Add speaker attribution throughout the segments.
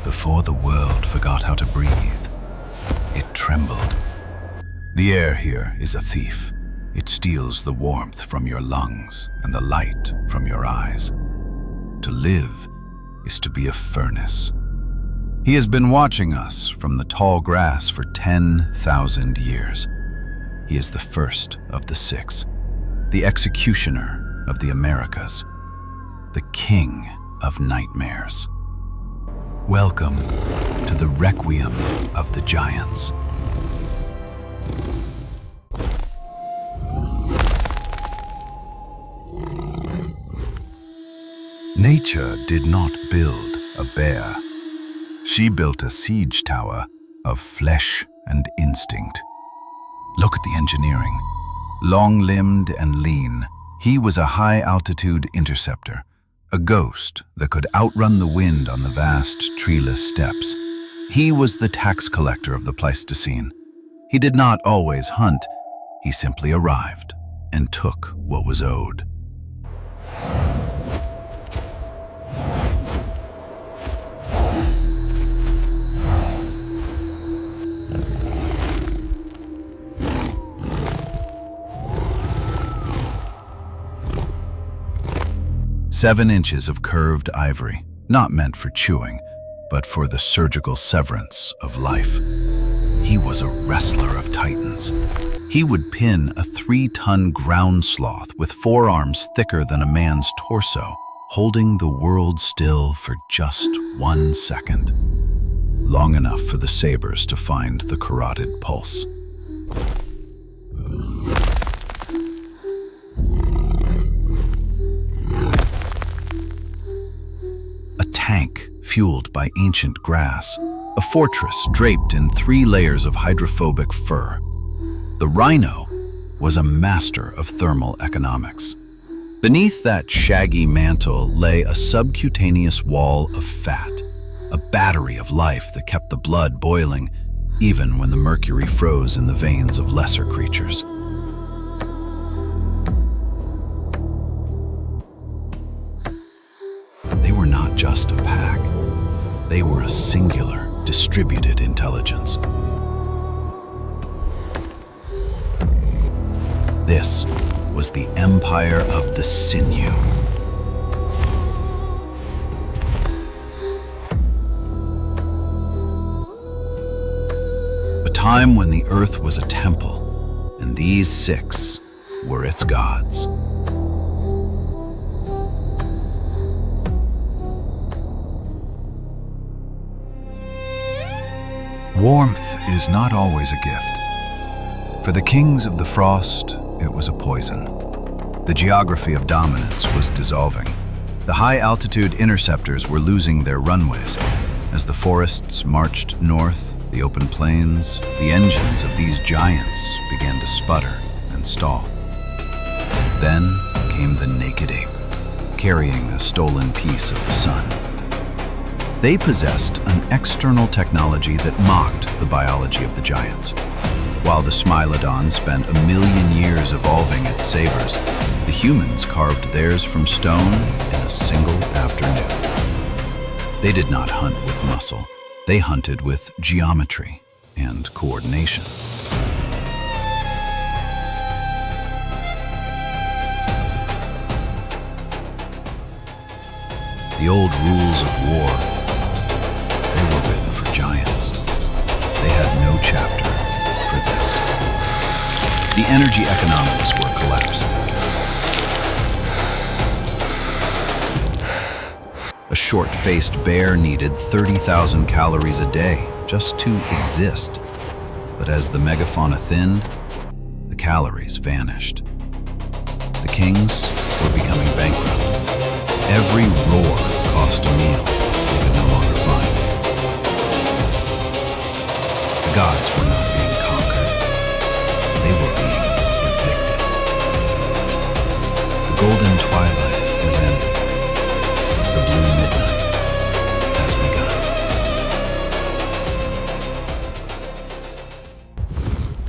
Speaker 1: Before the world forgot how to breathe, it trembled. The air here is a thief. It steals the warmth from your lungs and the light from your eyes. To live is to be a furnace. He has been watching us from the tall grass for 10,000 years. He is the first of the six, the executioner of the Americas, the king of nightmares. Welcome to the Requiem of the giants. Nature did not build a bear. She built a siege tower of flesh and instinct. Look at the engineering. Long-limbed and lean, he was a high-altitude interceptor, a ghost that could outrun the wind on the vast, treeless steppes. He was the tax collector of the Pleistocene. He did not always hunt. He simply arrived and took what was owed. Seven inches of curved ivory, not meant for chewing, but for the surgical severance of life. He was a wrestler of titans. He would pin a 3-ton ground sloth with forearms thicker than a man's torso, holding the world still for just 1 second, long enough for the sabers to find the carotid pulse. Tank fueled by ancient grass, a fortress draped in 3 layers of hydrophobic fur. The rhino was a master of thermal economics. Beneath that shaggy mantle lay a subcutaneous wall of fat, a battery of life that kept the blood boiling, even when the mercury froze in the veins of lesser creatures. They were not just a pack. They were a singular, distributed intelligence. This was the Empire of the Sinew. A time when the earth was a temple, and these 6 were its gods. Warmth is not always a gift. For the kings of the frost, it was a poison. The geography of dominance was dissolving. The high-altitude interceptors were losing their runways. As the forests marched north, the open plains, the engines of these giants began to sputter and stall. Then came the naked ape, carrying a stolen piece of the sun. They possessed an external technology that mocked the biology of the giants. While the Smilodon spent 1 million years evolving its sabers, the humans carved theirs from stone in a single afternoon. They did not hunt with muscle. They hunted with geometry and coordination. The old rules of war, they were written for giants. They had no chapter for this. The energy economics were collapsing. A short-faced bear needed 30,000 calories a day just to exist. But as the megafauna thinned, the calories vanished. The kings were becoming bankrupt. Every roar cost a meal they could no longer find. The gods were not being conquered. They were being evicted. The golden twilight has ended. The blue midnight has begun.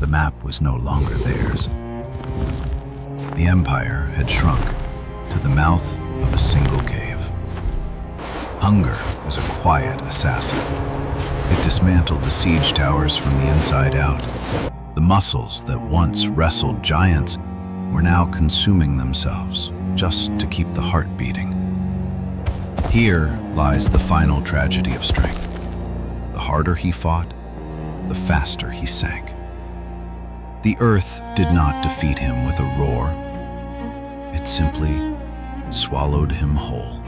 Speaker 1: The map was no longer theirs. The empire had shrunk to the mouth of a single cave. Hunger was a quiet assassin. It dismantled the siege towers from the inside out. The muscles that once wrestled giants were now consuming themselves just to keep the heart beating. Here lies the final tragedy of strength. The harder he fought, the faster he sank. The earth did not defeat him with a roar. It simply swallowed him whole.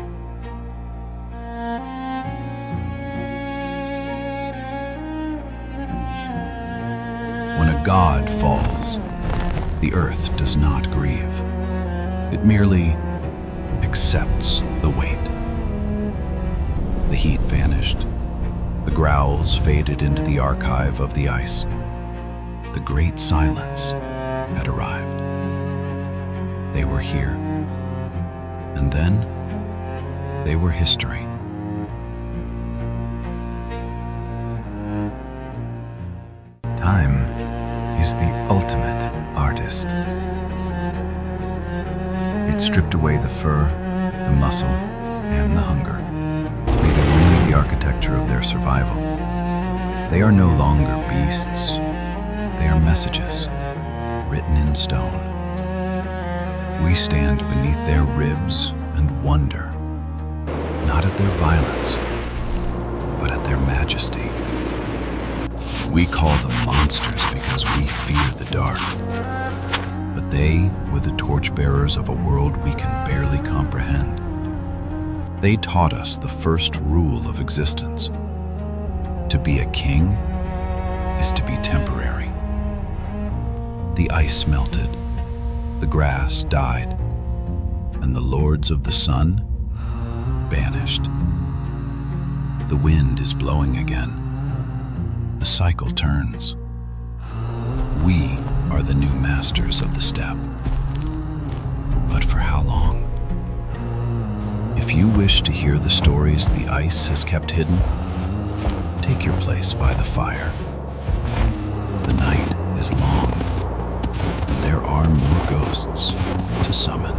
Speaker 1: When a god falls, the earth does not grieve. It merely accepts the weight. The heat vanished. The growls faded into the archive of the ice. The great silence had arrived. They were here. And then they were history. Time is the ultimate artist. It stripped away the fur, the muscle, and the hunger, leaving only the architecture of their survival. They are no longer beasts. They are messages, written in stone. We stand beneath their ribs and wonder, not at their violence, but at their majesty. We call them monsters because we fear the dark. But they were the torchbearers of a world we can barely comprehend. They taught us the first rule of existence. To be a king is to be temporary. The ice melted, the grass died, and the lords of the sun vanished. The wind is blowing again. The cycle turns. We are the new masters of the steppe. But for how long? If you wish to hear the stories the ice has kept hidden, take your place by the fire. The night is long, and there are more ghosts to summon.